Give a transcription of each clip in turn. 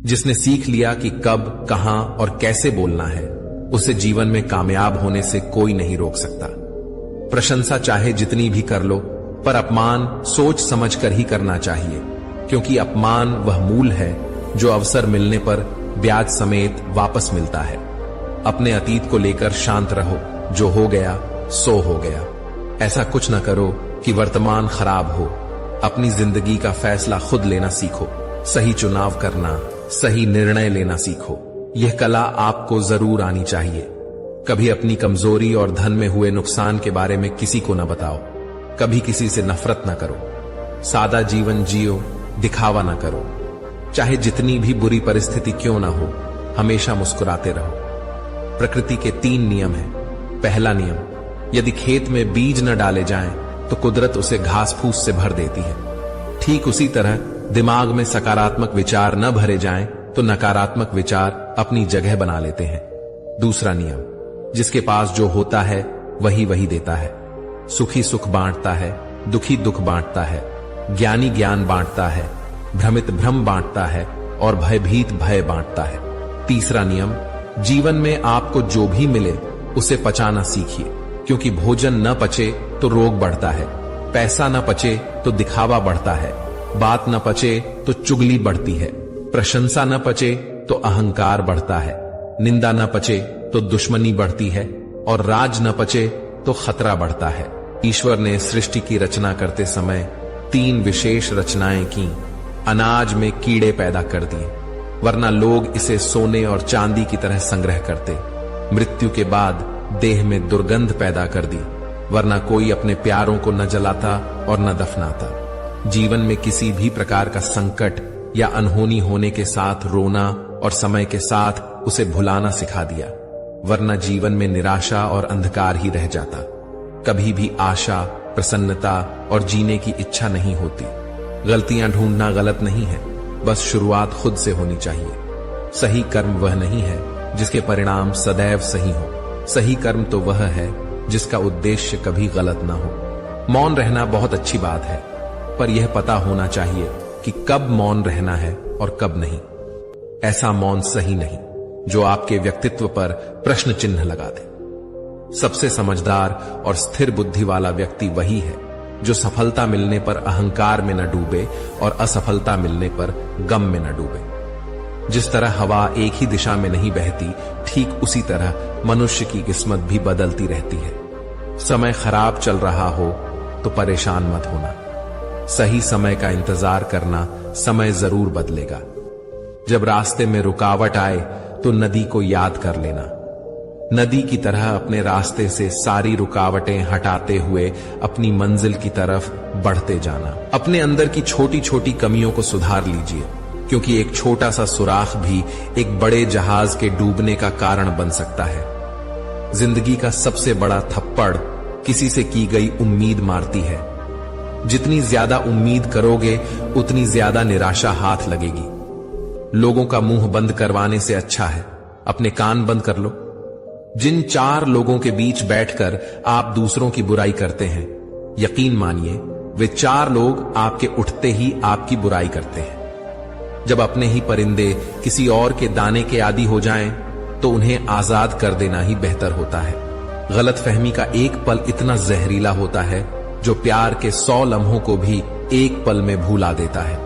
जिसने सीख लिया कि कब, कहां और कैसे बोलना है, उसे जीवन में कामयाब होने से कोई नहीं रोक सकता। प्रशंसा चाहे जितनी भी कर लो, पर अपमान सोच समझ कर ही करना चाहिए, क्योंकि अपमान वह मूल है जो अवसर मिलने पर ब्याज समेत वापस मिलता है। अपने अतीत को लेकर शांत रहो, जो हो गया सो हो गया। ऐसा कुछ न करो कि वर्तमान खराब हो। अपनी जिंदगी का फैसला खुद लेना सीखो, सही चुनाव करना, सही निर्णय लेना सीखो। यह कला आपको जरूर आनी चाहिए। कभी अपनी कमजोरी और धन में हुए नुकसान के बारे में किसी को न बताओ। कभी किसी से नफरत न करो। सादा जीवन जियो, दिखावा न करो। चाहे जितनी भी बुरी परिस्थिति क्यों ना हो, हमेशा मुस्कुराते रहो। प्रकृति के 3 नियम हैं। पहला नियम, यदि खेत में बीज न डाले जाएं, तो कुदरत उसे घास फूस से भर देती है। ठीक उसी तरह दिमाग में सकारात्मक विचार न भरे जाएं, तो नकारात्मक विचार अपनी जगह बना लेते हैं। दूसरा नियम, जिसके पास जो होता है वही देता है। सुखी सुख बांटता है, दुखी दुख बांटता है। ज्ञानी ज्ञान बांटता है, भ्रमित भ्रम बांटता है और भयभीत भय बांटता है। तीसरा नियम, जीवन में आपको जो भी मिले उसे पचाना सीखिए, क्योंकि भोजन न पचे तो रोग बढ़ता है, पैसा न पचे तो दिखावा बढ़ता है, बात न पचे तो चुगली बढ़ती है, प्रशंसा न पचे तो अहंकार बढ़ता है, निंदा न पचे तो दुश्मनी बढ़ती है और राज न पचे तो खतरा बढ़ता है। ईश्वर ने सृष्टि की रचना करते समय 3 विशेष रचनाएं की। अनाज में कीड़े पैदा कर दिए, वरना लोग इसे सोने और चांदी की तरह संग्रह करते। मृत्यु के बाद देह में दुर्गंध पैदा कर दी, वरना कोई अपने प्यारों को न जलाता और न दफनाता। जीवन में किसी भी प्रकार का संकट या अनहोनी होने के साथ रोना और समय के साथ उसे भुलाना सिखा दिया, वरना जीवन में निराशा और अंधकार ही रह जाता। कभी भी आशा, प्रसन्नता और जीने की इच्छा नहीं होती। गलतियां ढूंढना गलत नहीं है, बस शुरुआत खुद से होनी चाहिए। सही कर्म वह नहीं है जिसके परिणाम सदैव सही हो। सही कर्म तो वह है जिसका उद्देश्य कभी गलत ना हो। मौन रहना बहुत अच्छी बात है, पर यह पता होना चाहिए कि कब मौन रहना है और कब नहीं। ऐसा मौन सही नहीं जो आपके व्यक्तित्व पर प्रश्न चिन्ह लगा दे। सबसे समझदार और स्थिर बुद्धि वाला व्यक्ति वही है जो सफलता मिलने पर अहंकार में न डूबे और असफलता मिलने पर गम में न डूबे। जिस तरह हवा एक ही दिशा में नहीं बहती, ठीक उसी तरह मनुष्य की किस्मत भी बदलती रहती है। समय खराब चल रहा हो तो परेशान मत होना। सही समय का इंतजार करना, समय जरूर बदलेगा। जब रास्ते में रुकावट आए तो नदी को याद कर लेना। नदी की तरह अपने रास्ते से सारी रुकावटें हटाते हुए अपनी मंजिल की तरफ बढ़ते जाना। अपने अंदर की छोटी छोटी कमियों को सुधार लीजिए, क्योंकि एक छोटा सा सुराख भी एक बड़े जहाज के डूबने का कारण बन सकता है। जिंदगी का सबसे बड़ा थप्पड़ किसी से की गई उम्मीद मारती है। जितनी ज्यादा उम्मीद करोगे उतनी ज्यादा निराशा हाथ लगेगी। लोगों का मुंह बंद करवाने से अच्छा है अपने कान बंद कर लो। जिन 4 लोगों के बीच बैठकर आप दूसरों की बुराई करते हैं, यकीन मानिए वे 4 लोग आपके उठते ही आपकी बुराई करते हैं। जब अपने ही परिंदे किसी और के दाने के आदी हो जाएं, तो उन्हें आजाद कर देना ही बेहतर होता है। गलतफहमी का एक पल इतना जहरीला होता है जो प्यार के 100 लम्हों को भी एक पल में भूला देता है।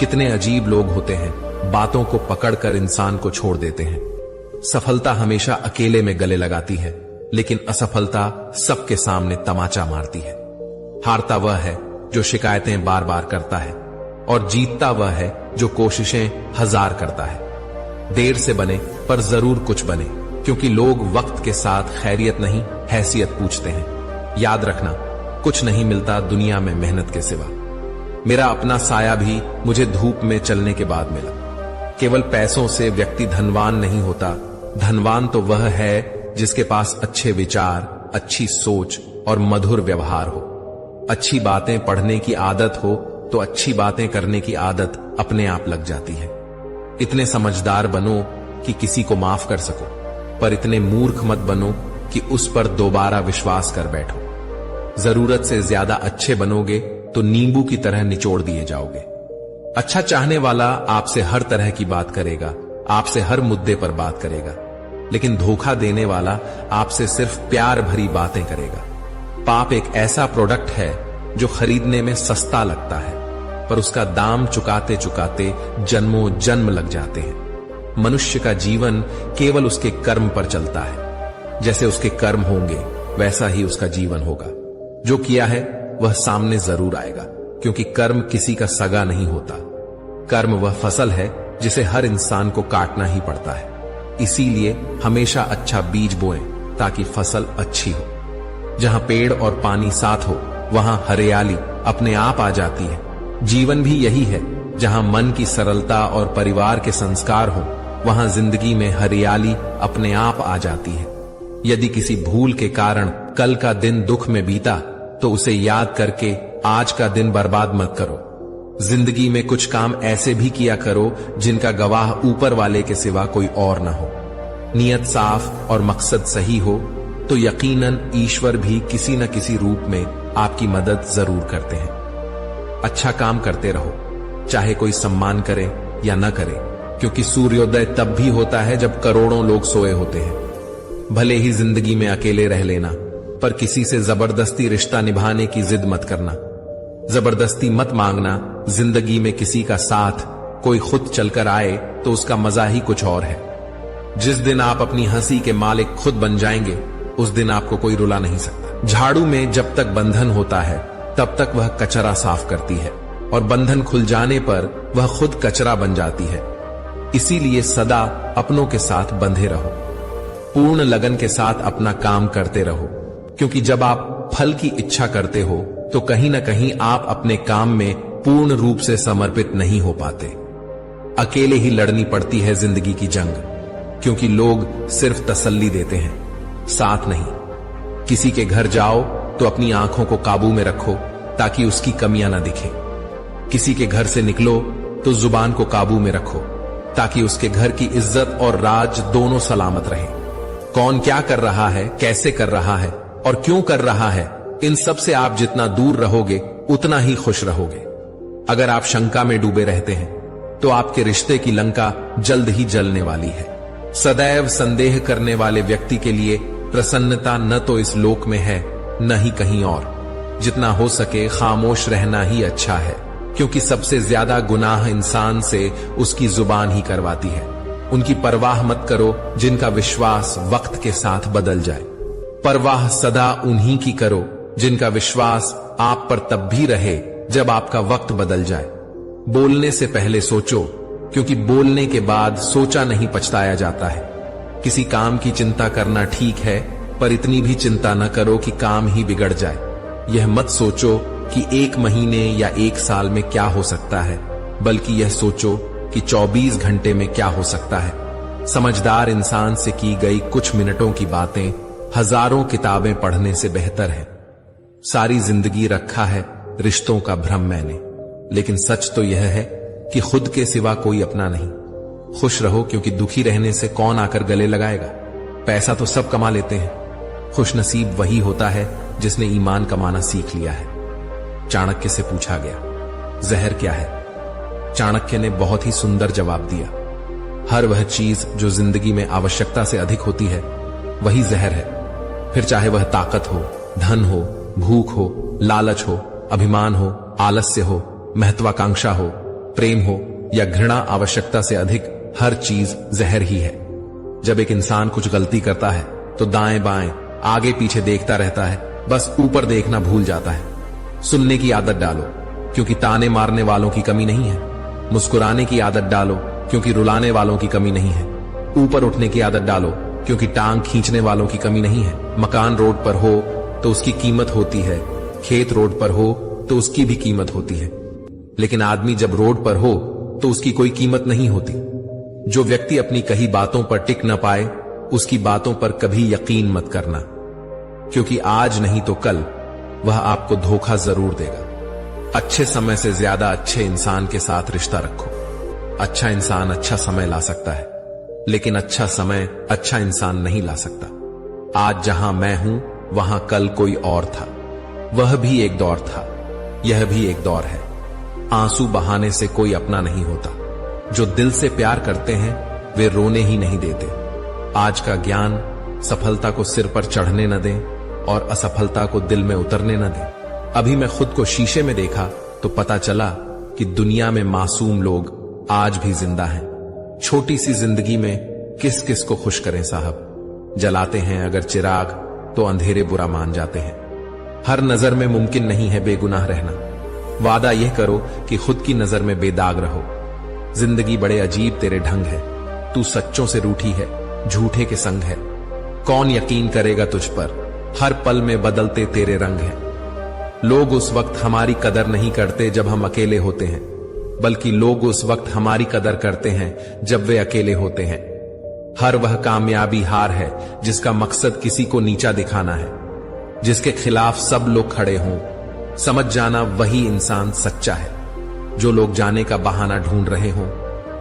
कितने अजीब लोग होते हैं, बातों को पकड़कर इंसान को छोड़ देते हैं। सफलता हमेशा अकेले में गले लगाती है, लेकिन असफलता सबके सामने तमाचा मारती है। हारता वह है जो शिकायतें बार बार करता है, और जीतता वह है जो कोशिशें 1000 करता है। देर से बने पर जरूर कुछ बने, क्योंकि लोग वक्त के साथ खैरियत नहीं हैसियत पूछते हैं। याद रखना, कुछ नहीं मिलता दुनिया में मेहनत के सिवा। मेरा अपना साया भी मुझे धूप में चलने के बाद मिला। केवल पैसों से व्यक्ति धनवान नहीं होता। धनवान तो वह है जिसके पास अच्छे विचार, अच्छी सोच और मधुर व्यवहार हो। अच्छी बातें पढ़ने की आदत हो तो अच्छी बातें करने की आदत अपने आप लग जाती है। इतने समझदार बनो कि किसी को माफ कर सको, पर इतने मूर्ख मत बनो कि उस पर दोबारा विश्वास कर बैठो। जरूरत से ज्यादा अच्छे बनोगे तो नींबू की तरह निचोड़ दिए जाओगे। अच्छा चाहने वाला आपसे हर तरह की बात करेगा, आपसे हर मुद्दे पर बात करेगा, लेकिन धोखा देने वाला आपसे सिर्फ प्यार भरी बातें करेगा। पाप एक ऐसा प्रोडक्ट है जो खरीदने में सस्ता लगता है, पर उसका दाम चुकाते चुकाते जन्मों जन्म लग जाते हैं। मनुष्य का जीवन केवल उसके कर्म पर चलता है। जैसे उसके कर्म होंगे वैसा ही उसका जीवन होगा। जो किया है वह सामने जरूर आएगा, क्योंकि कर्म किसी का सगा नहीं होता। कर्म वह फसल है जिसे हर इंसान को काटना ही पड़ता है। इसीलिए हमेशा अच्छा बीज बोएं ताकि फसल अच्छी हो। जहां पेड़ और पानी साथ हो वहां हरियाली अपने आप आ जाती है। जीवन भी यही है, जहां मन की सरलता और परिवार के संस्कार हो वहां जिंदगी में हरियाली अपने आप आ जाती है। यदि किसी भूल के कारण कल का दिन दुख में बीता तो उसे याद करके आज का दिन बर्बाद मत करो। जिंदगी में कुछ काम ऐसे भी किया करो जिनका गवाह ऊपर वाले के सिवा कोई और ना हो। नियत साफ और मकसद सही हो तो यकीनन ईश्वर भी किसी न किसी रूप में आपकी मदद जरूर करते हैं। अच्छा काम करते रहो, चाहे कोई सम्मान करे या न करे, क्योंकि सूर्योदय तब भी होता है जब करोड़ों लोग सोए होते हैं। भले ही जिंदगी में अकेले रह लेना, पर किसी से जबरदस्ती रिश्ता निभाने की जिद मत करना। जबरदस्ती मत मांगना। जिंदगी में किसी का साथ कोई खुद चलकर आए तो उसका मजा ही कुछ और है। जिस दिन आप अपनी हंसी के मालिक खुद बन जाएंगे उस दिन आपको कोई रुला नहीं सकता। झाड़ू में जब तक बंधन होता है तब तक वह कचरा साफ करती है, और बंधन खुल जाने पर वह खुद कचरा बन जाती है। इसीलिए सदा अपनों के साथ बंधे रहो। पूर्ण लगन के साथ अपना काम करते रहो, क्योंकि जब आप फल की इच्छा करते हो तो कहीं ना कहीं आप अपने काम में पूर्ण रूप से समर्पित नहीं हो पाते। अकेले ही लड़नी पड़ती है जिंदगी की जंग, क्योंकि लोग सिर्फ तसल्ली देते हैं, साथ नहीं। किसी के घर जाओ तो अपनी आंखों को काबू में रखो ताकि उसकी कमियां ना दिखे। किसी के घर से निकलो तो जुबान को काबू में रखो ताकि उसके घर की इज्जत और राज दोनों सलामत रहे। कौन क्या कर रहा है, कैसे कर रहा है और क्यों कर रहा है, इन सब से आप जितना दूर रहोगे उतना ही खुश रहोगे। अगर आप शंका में डूबे रहते हैं तो आपके रिश्ते की लंका जल्द ही जलने वाली है। सदैव संदेह करने वाले व्यक्ति के लिए प्रसन्नता न तो इस लोक में है न ही कहीं और। जितना हो सके खामोश रहना ही अच्छा है, क्योंकि सबसे ज्यादा गुनाह इंसान से उसकी जुबान ही करवाती है। उनकी परवाह मत करो जिनका विश्वास वक्त के साथ बदल जाए। परवाह सदा उन्हीं की करो जिनका विश्वास आप पर तब भी रहे जब आपका वक्त बदल जाए। बोलने से पहले सोचो, क्योंकि बोलने के बाद सोचा नहीं पछताया जाता है। किसी काम की चिंता करना ठीक है, पर इतनी भी चिंता न करो कि काम ही बिगड़ जाए। यह मत सोचो कि 1 महीने या 1 साल में क्या हो सकता है, बल्कि यह सोचो कि 24 घंटे में क्या हो सकता है। समझदार इंसान से की गई कुछ मिनटों की बातें हजारों किताबें पढ़ने से बेहतर है। सारी जिंदगी रखा है रिश्तों का भ्रम मैंने, लेकिन सच तो यह है कि खुद के सिवा कोई अपना नहीं। खुश रहो, क्योंकि दुखी रहने से कौन आकर गले लगाएगा। पैसा तो सब कमा लेते हैं, खुश नसीब वही होता है जिसने ईमान कमाना सीख लिया है। चाणक्य से पूछा गया, जहर क्या है? चाणक्य ने बहुत ही सुंदर जवाब दिया, हर वह चीज जो जिंदगी में आवश्यकता से अधिक होती है वही जहर है। फिर चाहे वह ताकत हो, धन हो, भूख हो, लालच हो, अभिमान हो, आलस्य हो, महत्वाकांक्षा हो, प्रेम हो या घृणा, आवश्यकता से अधिक हर चीज जहर ही है। जब एक इंसान कुछ गलती करता है तो दाएं बाएं आगे पीछे देखता रहता है, बस ऊपर देखना भूल जाता है। सुनने की आदत डालो, क्योंकि ताने मारने वालों की कमी नहीं है। मुस्कुराने की आदत डालो, क्योंकि रुलाने वालों की कमी नहीं है। ऊपर उठने की आदत डालो, क्योंकि टांग खींचने वालों की कमी नहीं है। मकान रोड पर हो तो उसकी कीमत होती है, खेत रोड पर हो तो उसकी भी कीमत होती है, लेकिन आदमी जब रोड पर हो तो उसकी कोई कीमत नहीं होती। जो व्यक्ति अपनी कही बातों पर टिक न पाए उसकी बातों पर कभी यकीन मत करना, क्योंकि आज नहीं तो कल वह आपको धोखा जरूर देगा। अच्छे समय से ज्यादा अच्छे इंसान के साथ रिश्ता रखो। अच्छा इंसान अच्छा समय ला सकता है, लेकिन अच्छा समय अच्छा इंसान नहीं ला सकता। आज जहां मैं हूं वहां कल कोई और था, वह भी एक दौर था, यह भी एक दौर है। आंसू बहाने से कोई अपना नहीं होता। जो दिल से प्यार करते हैं वे रोने ही नहीं देते। आज का ज्ञान सफलता को सिर पर चढ़ने न दें और असफलता को दिल में उतरने न दें। अभी मैं खुद को शीशे में देखा तो पता चला कि दुनिया में मासूम लोग आज भी जिंदा हैं। छोटी सी जिंदगी में किस किस को खुश करें साहब। जलाते हैं अगर चिराग तो अंधेरे बुरा मान जाते हैं। हर नजर में मुमकिन नहीं है बेगुनाह रहना। वादा यह करो कि खुद की नजर में बेदाग रहो। जिंदगी बड़े अजीब तेरे ढंग है। तू सच्चों से रूठी है, झूठे के संग है। कौन यकीन करेगा तुझ पर, हर पल में बदलते तेरे रंग हैं। लोग उस वक्त हमारी कदर नहीं करते जब हम अकेले होते हैं, बल्कि लोग उस वक्त हमारी कदर करते हैं जब वे अकेले होते हैं। हर वह कामयाबी हार है जिसका मकसद किसी को नीचा दिखाना है, जिसके खिलाफ सब लोग खड़े हों। समझ जाना वही इंसान सच्चा है। जो लोग जाने का बहाना ढूंढ रहे हों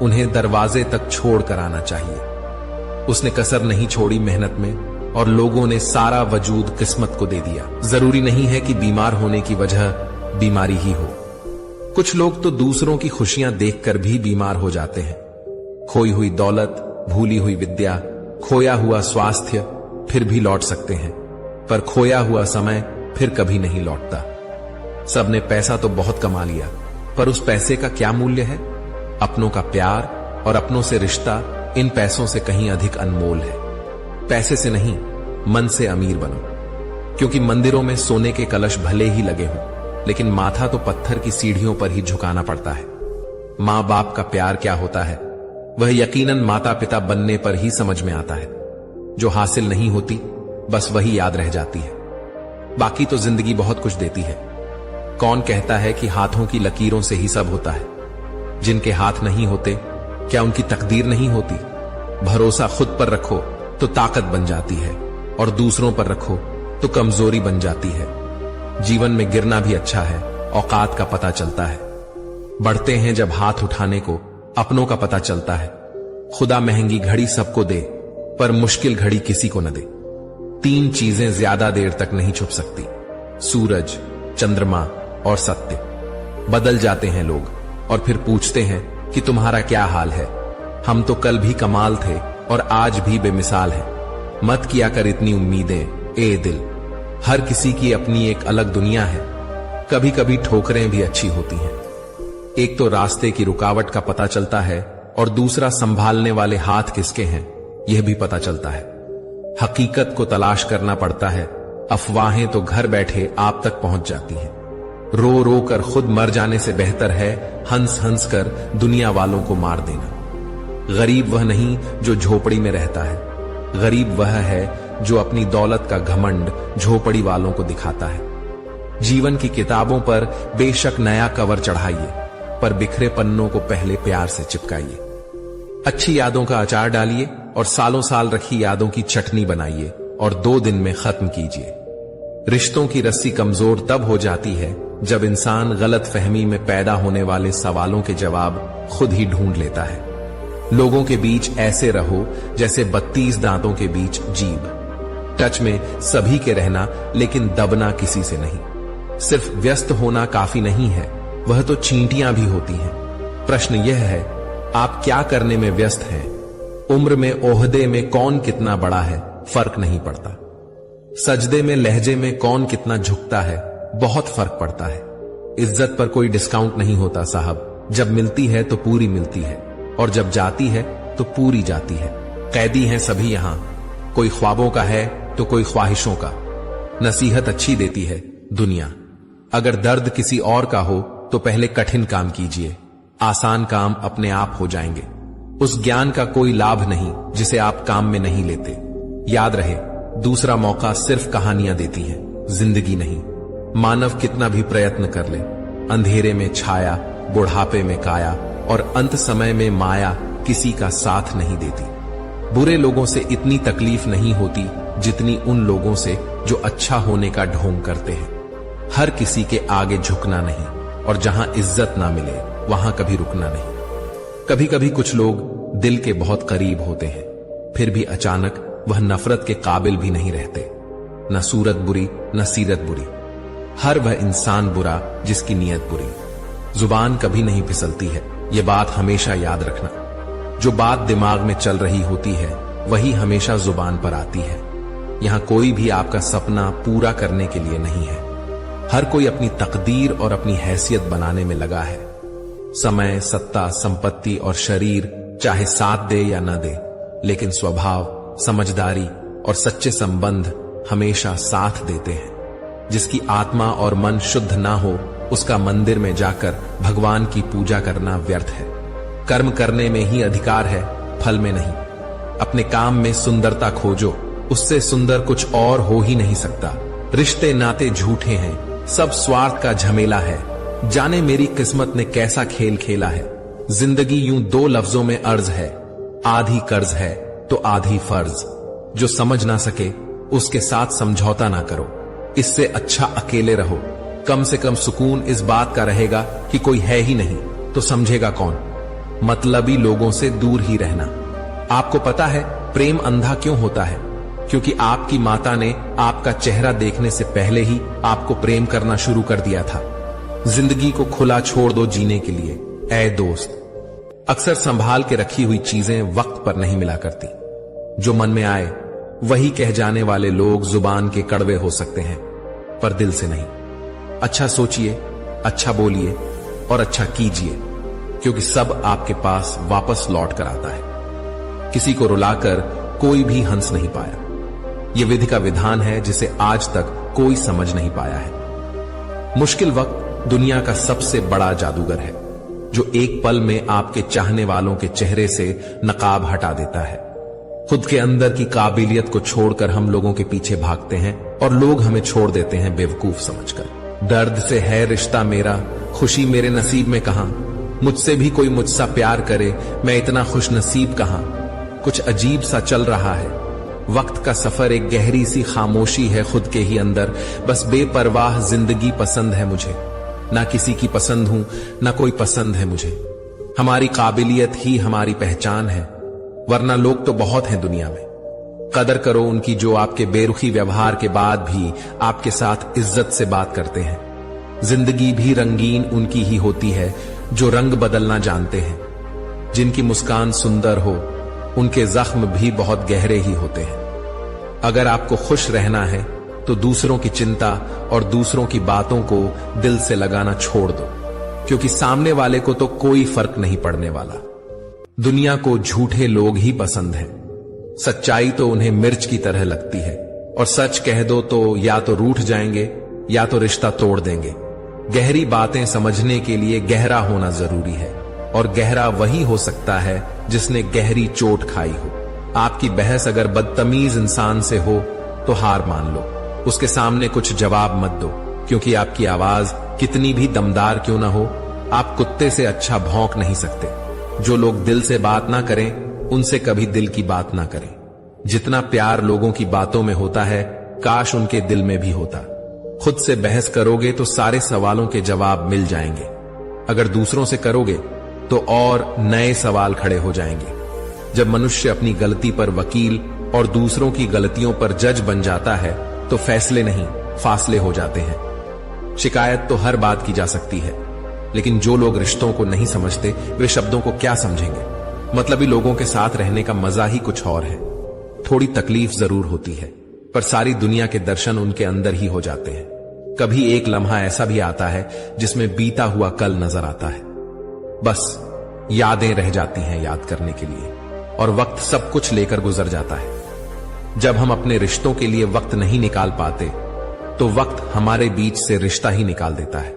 उन्हें दरवाजे तक छोड़ कर आना चाहिए। उसने कसर नहीं छोड़ी मेहनत में और लोगों ने सारा वजूद किस्मत को दे दिया। जरूरी नहीं है कि बीमार होने की वजह बीमारी ही हो। कुछ लोग तो दूसरों की खुशियां देखकर भी बीमार हो जाते हैं। खोई हुई दौलत, भूली हुई विद्या, खोया हुआ स्वास्थ्य फिर भी लौट सकते हैं, पर खोया हुआ समय फिर कभी नहीं लौटता। सबने पैसा तो बहुत कमा लिया, पर उस पैसे का क्या मूल्य है? अपनों का प्यार और अपनों से रिश्ता इन पैसों से कहीं अधिक अनमोल है। पैसे से नहीं, मन से अमीर बनो। क्योंकि मंदिरों में सोने के कलश भले ही लगे हों, लेकिन माथा तो पत्थर की सीढ़ियों पर ही झुकाना पड़ता है। मां बाप का प्यार क्या होता है वह यकीनन माता पिता बनने पर ही समझ में आता है। जो हासिल नहीं होती बस वही याद रह जाती है। बाकी तो जिंदगी बहुत कुछ देती है। कौन कहता है कि हाथों की लकीरों से ही सब होता है? जिनके हाथ नहीं होते क्या उनकी तकदीर नहीं होती? भरोसा खुद पर रखो तो ताकत बन जाती है, और दूसरों पर रखो तो कमजोरी बन जाती है। जीवन में गिरना भी अच्छा है, औकात का पता चलता है। बढ़ते हैं जब हाथ उठाने को, अपनों का पता चलता है। खुदा महंगी घड़ी सबको दे, पर मुश्किल घड़ी किसी को न दे। 3 चीजें ज्यादा देर तक नहीं छुप सकती: सूरज, चंद्रमा और सत्य। बदल जाते हैं लोग और फिर पूछते हैं कि तुम्हारा क्या हाल है। हम तो कल भी कमाल थे और आज भी बेमिसाल है। मत किया कर इतनी उम्मीदें ए दिल। हर किसी की अपनी एक अलग दुनिया है। कभी कभी ठोकरें भी अच्छी होती हैं। एक तो रास्ते की रुकावट का पता चलता है और दूसरा संभालने वाले हाथ किसके हैं यह भी पता चलता है। हकीकत को तलाश करना पड़ता है, अफवाहें तो घर बैठे आप तक पहुंच जाती हैं। रो रो कर खुद मर जाने से बेहतर है हंस हंस कर दुनिया वालों को मार देना। गरीब वह नहीं जो झोपड़ी में रहता है, गरीब वह है जो अपनी दौलत का घमंड झोपड़ी वालों को दिखाता है। जीवन की किताबों पर बेशक नया कवर चढ़ाइए, पर बिखरे पन्नों को पहले प्यार से चिपकाइए। अच्छी यादों का अचार डालिए और सालों साल रखी यादों की चटनी बनाइए और 2 दिन में खत्म कीजिए। रिश्तों की रस्सी कमजोर तब हो जाती है जब इंसान गलत फहमी में पैदा होने वाले सवालों के जवाब खुद ही ढूंढ लेता है। लोगों के बीच ऐसे रहो जैसे 32 दांतों के बीच जीभ। टच में सभी के रहना, लेकिन दबना किसी से नहीं। सिर्फ व्यस्त होना काफी नहीं है, वह तो चींटियां भी होती हैं। प्रश्न यह है, आप क्या करने में व्यस्त हैं? उम्र में, ओहदे में कौन कितना बड़ा है फर्क नहीं पड़ता। सजदे में, लहजे में कौन कितना झुकता है बहुत फर्क पड़ता है। इज्जत पर कोई डिस्काउंट नहीं होता साहब। जब मिलती है तो पूरी मिलती है, और जब जाती है तो पूरी जाती है। कैदी हैं सभी यहां, कोई ख्वाबों का है तो कोई ख्वाहिशों का। नसीहत अच्छी देती है दुनिया। अगर दर्द किसी और का हो तो पहले कठिन काम कीजिए, आसान काम अपने आप हो जाएंगे। उस ज्ञान का कोई लाभ नहीं जिसे आप काम में नहीं लेते। याद रहे, दूसरा मौका सिर्फ कहानियां देती हैं, जिंदगी नहीं। मानव कितना भी प्रयत्न कर ले, अंधेरे में छाया, बुढ़ापे में काया और अंत समय में माया किसी का साथ नहीं देती। बुरे लोगों से इतनी तकलीफ नहीं होती जितनी उन लोगों से जो अच्छा होने का ढोंग करते हैं। हर किसी के आगे झुकना नहीं, और जहां इज्जत ना मिले वहां कभी रुकना नहीं। कभी कभी कुछ लोग दिल के बहुत करीब होते हैं, फिर भी अचानक वह नफरत के काबिल भी नहीं रहते। न सूरत बुरी न सीरत बुरी, हर वह इंसान बुरा जिसकी नीयत बुरी। जुबान कभी नहीं फिसलती है, ये बात हमेशा याद रखना। जो बात दिमाग में चल रही होती है वही हमेशा जुबान पर आती है। यहां कोई भी आपका सपना पूरा करने के लिए नहीं है। हर कोई अपनी तकदीर और अपनी हैसियत बनाने में लगा है। समय, सत्ता, संपत्ति और शरीर चाहे साथ दे या न दे, लेकिन स्वभाव, समझदारी और सच्चे संबंध हमेशा साथ देते हैं। जिसकी आत्मा और मन शुद्ध ना हो, उसका मंदिर में जाकर भगवान की पूजा करना व्यर्थ है। कर्म करने में ही अधिकार है, फल में नहीं। अपने काम में सुंदरता खोजो, उससे सुंदर कुछ और हो ही नहीं सकता। रिश्ते नाते झूठे हैं, सब स्वार्थ का झमेला है। जाने मेरी किस्मत ने कैसा खेल खेला है। जिंदगी यूं दो लफ्जों में अर्ज है, आधी कर्ज है तो आधी फर्ज। जो समझ ना सके उसके साथ समझौता ना करो, इससे अच्छा अकेले रहो। कम से कम सुकून इस बात का रहेगा कि कोई है ही नहीं तो समझेगा कौन। मतलबी लोगों से दूर ही रहना। आपको पता है प्रेम अंधा क्यों होता है? क्योंकि आपकी माता ने आपका चेहरा देखने से पहले ही आपको प्रेम करना शुरू कर दिया था। जिंदगी को खुला छोड़ दो जीने के लिए ऐ दोस्त। अक्सर संभाल के रखी हुई चीजें वक्त पर नहीं मिला करती। जो मन में आए वही कह जाने वाले लोग जुबान के कड़वे हो सकते हैं, पर दिल से नहीं। अच्छा सोचिए, अच्छा बोलिए और अच्छा कीजिए, क्योंकि सब आपके पास वापस लौट कर आता है। किसी को रुलाकर कोई भी हंस नहीं पाया। यह विधि का विधान है जिसे आज तक कोई समझ नहीं पाया है। मुश्किल वक्त दुनिया का सबसे बड़ा जादूगर है, जो एक पल में आपके चाहने वालों के चेहरे से नकाब हटा देता है। खुद के अंदर की काबिलियत को छोड़कर हम लोगों के पीछे भागते हैं और लोग हमें छोड़ देते हैं बेवकूफ समझकर। दर्द से है रिश्ता मेरा, खुशी मेरे नसीब में कहां। मुझसे भी कोई मुझसा प्यार करे, मैं इतना खुश नसीब कहां। कुछ अजीब सा चल रहा है। वक्त का सफर एक गहरी सी खामोशी है खुद के ही अंदर। बस बेपरवाह जिंदगी पसंद है मुझे। ना किसी की पसंद हूं, ना कोई पसंद है मुझे। हमारी काबिलियत ही हमारी पहचान है, वरना लोग तो बहुत हैं दुनिया में। कदर करो उनकी जो आपके बेरुखी व्यवहार के बाद भी आपके साथ इज्जत से बात करते हैं। जिंदगी भी रंगीन उनकी ही होती है जो रंग बदलना जानते हैं। जिनकी मुस्कान सुंदर हो, उनके जख्म भी बहुत गहरे ही होते हैं। अगर आपको खुश रहना है तो दूसरों की चिंता और दूसरों की बातों को दिल से लगाना छोड़ दो, क्योंकि सामने वाले को तो कोई फर्क नहीं पड़ने वाला। दुनिया को झूठे लोग ही पसंद हैं। सच्चाई तो उन्हें मिर्च की तरह लगती है, और सच कह दो तो या तो रूठ जाएंगे या तो रिश्ता तोड़ देंगे। गहरी बातें समझने के लिए गहरा होना जरूरी है, और गहरा वही हो सकता है जिसने गहरी चोट खाई हो। आपकी बहस अगर बदतमीज इंसान से हो तो हार मान लो, उसके सामने कुछ जवाब मत दो, क्योंकि आपकी आवाज कितनी भी दमदार क्यों ना हो, आप कुत्ते से अच्छा भौंक नहीं सकते। जो लोग दिल से बात ना करें उनसे कभी दिल की बात ना करें। जितना प्यार लोगों की बातों में होता है, काश उनके दिल में भी होता। खुद से बहस करोगे तो सारे सवालों के जवाब मिल जाएंगे। अगर दूसरों से करोगे तो और नए सवाल खड़े हो जाएंगे। जब मनुष्य अपनी गलती पर वकील और दूसरों की गलतियों पर जज बन जाता है तो फैसले नहीं, फासले हो जाते हैं। शिकायत तो हर बात की जा सकती है, लेकिन जो लोग रिश्तों को नहीं समझते वे शब्दों को क्या समझेंगे। मतलबी लोगों के साथ रहने का मजा ही कुछ और है। थोड़ी तकलीफ जरूर होती है, पर सारी दुनिया के दर्शन उनके अंदर ही हो जाते हैं। कभी एक लम्हा ऐसा भी आता है जिसमें बीता हुआ कल नजर आता है। बस यादें रह जाती हैं याद करने के लिए, और वक्त सब कुछ लेकर गुजर जाता है। जब हम अपने रिश्तों के लिए वक्त नहीं निकाल पाते तो वक्त हमारे बीच से रिश्ता ही निकाल देता है।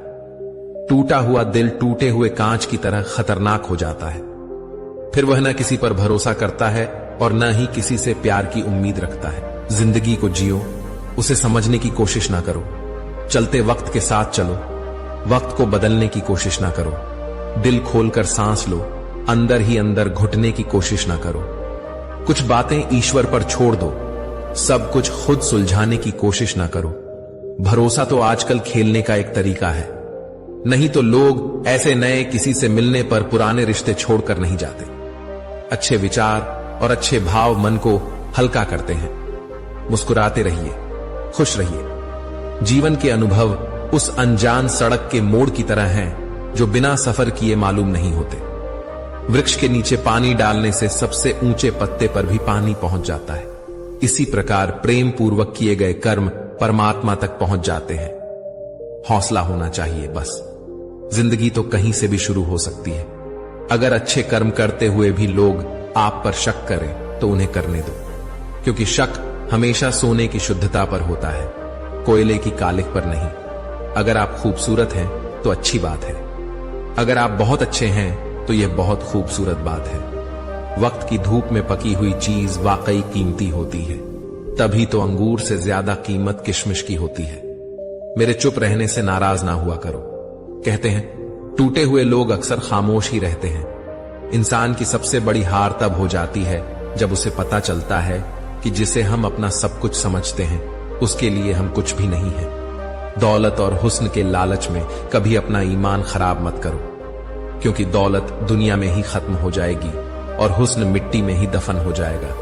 टूटा हुआ दिल टूटे हुए कांच की तरह खतरनाक हो जाता है। फिर वह न किसी पर भरोसा करता है और न ही किसी से प्यार की उम्मीद रखता है। जिंदगी को जियो, उसे समझने की कोशिश ना करो। चलते वक्त के साथ चलो, वक्त को बदलने की कोशिश ना करो। दिल खोलकर सांस लो, अंदर ही अंदर घुटने की कोशिश ना करो। कुछ बातें ईश्वर पर छोड़ दो, सब कुछ खुद सुलझाने की कोशिश ना करो। भरोसा तो आजकल खेलने का एक तरीका है, नहीं तो लोग ऐसे नए किसी से मिलने पर पुराने रिश्ते छोड़कर नहीं जाते। अच्छे विचार और अच्छे भाव मन को हल्का करते हैं। मुस्कुराते रहिए, खुश रहिए। जीवन के अनुभव उस अनजान सड़क के मोड़ की तरह हैं जो बिना सफर किए मालूम नहीं होते। वृक्ष के नीचे पानी डालने से सबसे ऊंचे पत्ते पर भी पानी पहुंच जाता है। इसी प्रकार प्रेम पूर्वक किए गए कर्म परमात्मा तक पहुंच जाते हैं। हौसला होना चाहिए बस। जिंदगी तो कहीं से भी शुरू हो सकती है। अगर अच्छे कर्म करते हुए भी लोग आप पर शक करें तो उन्हें करने दो, क्योंकि शक हमेशा सोने की शुद्धता पर होता है, कोयले की कालिख पर नहीं। अगर आप खूबसूरत हैं तो अच्छी बात है, अगर आप बहुत अच्छे हैं तो यह बहुत खूबसूरत बात है। वक्त की धूप में पकी हुई चीज वाकई कीमती होती है, तभी तो अंगूर से ज्यादा कीमत किशमिश की होती है। मेरे चुप रहने से नाराज ना हुआ करो। कहते हैं टूटे हुए लोग अक्सर खामोश ही रहते हैं। इंसान की सबसे बड़ी हार तब हो जाती है जब उसे पता चलता है कि जिसे हम अपना सब कुछ समझते हैं उसके लिए हम कुछ भी नहीं है। दौलत और हुस्न के लालच में कभी अपना ईमान खराब मत करो, क्योंकि दौलत दुनिया में ही खत्म हो जाएगी और हुस्न मिट्टी में ही दफन हो जाएगा,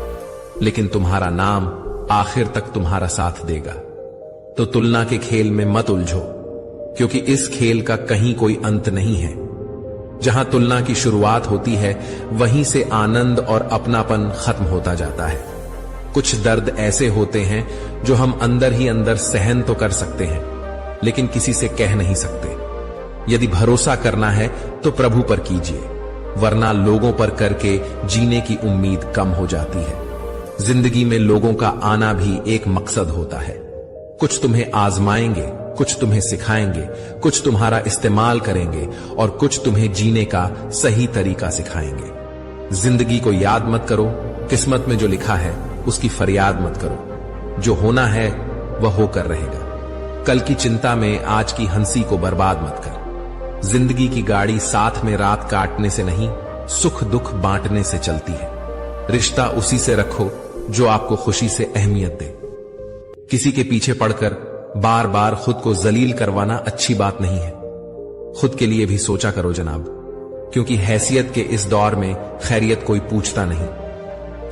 लेकिन तुम्हारा नाम आखिर तक तुम्हारा साथ देगा। तो तुलना के खेल में मत उलझो, क्योंकि इस खेल का कहीं कोई अंत नहीं है। जहां तुलना की शुरुआत होती है वहीं से आनंद और अपनापन खत्म होता जाता है। कुछ दर्द ऐसे होते हैं जो हम अंदर ही अंदर सहन तो कर सकते हैं, लेकिन किसी से कह नहीं सकते। यदि भरोसा करना है तो प्रभु पर कीजिए, वरना लोगों पर करके जीने की उम्मीद कम हो जाती है। जिंदगी में लोगों का आना भी एक मकसद होता है। कुछ तुम्हें आजमाएंगे, कुछ तुम्हें सिखाएंगे, कुछ तुम्हारा इस्तेमाल करेंगे और कुछ तुम्हें जीने का सही तरीका सिखाएंगे। जिंदगी को याद मत करो, किस्मत में जो लिखा है उसकी फरियाद मत करो। जो होना है वह होकर रहेगा। कल की चिंता में आज की हंसी को बर्बाद मत कर। जिंदगी की गाड़ी साथ में रात काटने से नहीं, सुख दुख बांटने से चलती है। रिश्ता उसी से रखो जो आपको खुशी से अहमियत दे। किसी के पीछे पड़कर बार बार खुद को जलील करवाना अच्छी बात नहीं है। खुद के लिए भी सोचा करो जनाब, क्योंकि हैसियत के इस दौर में खैरियत कोई पूछता नहीं।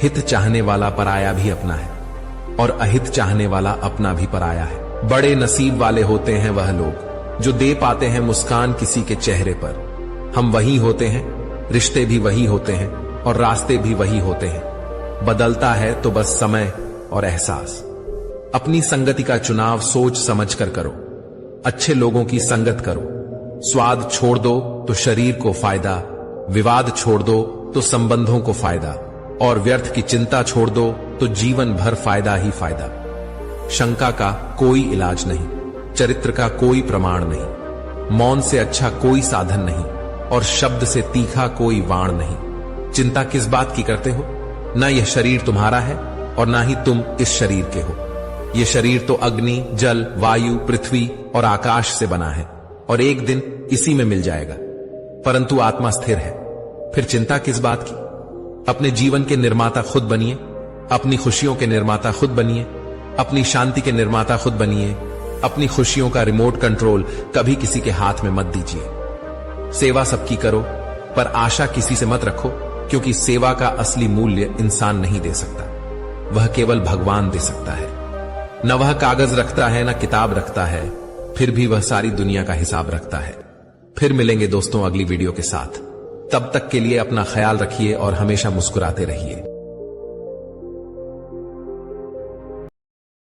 हित चाहने वाला पराया भी अपना है और अहित चाहने वाला अपना भी पराया है। बड़े नसीब वाले होते हैं वह लोग जो दे पाते हैं मुस्कान किसी के चेहरे पर। हम वही होते हैं, रिश्ते भी वही होते हैं और रास्ते भी वही होते हैं। बदलता है तो बस समय और एहसास। अपनी संगति का चुनाव सोच समझ कर करो। अच्छे लोगों की संगत करो। स्वाद छोड़ दो तो शरीर को फायदा, विवाद छोड़ दो तो संबंधों को फायदा, और व्यर्थ की चिंता छोड़ दो तो जीवन भर फायदा ही फायदा। शंका का कोई इलाज नहीं, चरित्र का कोई प्रमाण नहीं, मौन से अच्छा कोई साधन नहीं और शब्द से तीखा कोई वाण नहीं। चिंता किस बात की करते हो? ना यह शरीर तुम्हारा है और ना ही तुम इस शरीर के हो। यह शरीर तो अग्नि, जल, वायु, पृथ्वी और आकाश से बना है और एक दिन इसी में मिल जाएगा, परंतु आत्मा स्थिर है। फिर चिंता किस बात की? अपने जीवन के निर्माता खुद बनिए, अपनी खुशियों के निर्माता खुद बनिए, अपनी शांति के निर्माता खुद बनिए। अपनी खुशियों का रिमोट कंट्रोल कभी किसी के हाथ में मत दीजिए। सेवा सबकी करो, पर आशा किसी से मत रखो, क्योंकि सेवा का असली मूल्य इंसान नहीं दे सकता, वह केवल भगवान दे सकता है। न वह कागज रखता है न किताब रखता है, फिर भी वह सारी दुनिया का हिसाब रखता है। फिर मिलेंगे दोस्तों अगली वीडियो के साथ। तब तक के लिए अपना ख्याल रखिए और हमेशा मुस्कुराते रहिए।